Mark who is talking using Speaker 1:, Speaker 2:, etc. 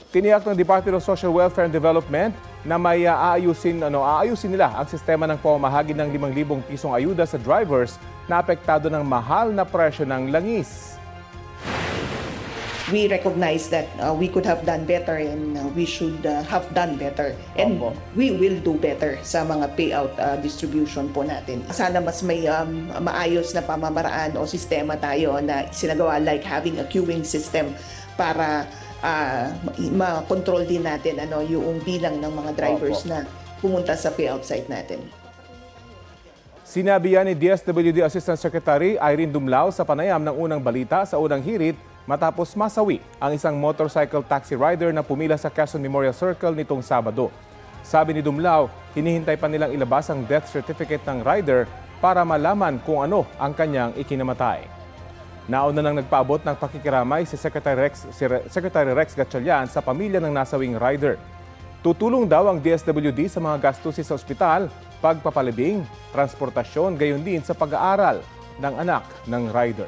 Speaker 1: Tiniyak ng Department of Social Welfare and Development na may aayusin nila ang sistema ng pamamahagi ng 5,000 pisong ayuda sa drivers na apektado ng mahal na presyo ng langis.
Speaker 2: We recognize that we could have done better and we should have done better. And we will do better sa mga payout distribution po natin. Sana mas may maayos na pamamaraan o sistema tayo na sinagawa, like having a queuing system para ma-control din natin yung bilang ng mga drivers na pumunta sa payout site natin.
Speaker 1: Sinabi yan ni DSWD Assistant Secretary Irene Dumlao sa panayam ng unang balita sa unang hirit matapos masawi ang isang motorcycle taxi rider na pumila sa Quezon Memorial Circle nitong Sabado. Sabi ni Dumlao, hinihintay pa nilang ilabas ang death certificate ng rider para malaman kung ano ang kanyang ikinamatay. Nauna nang nagpaabot ng pakikiramay si Secretary Rex Gatchalian sa pamilya ng nasawing rider. Tutulong daw ang DSWD sa mga gastusin sa ospital, pagpapalibing, transportasyon, gayon din sa pag-aaral ng anak ng rider.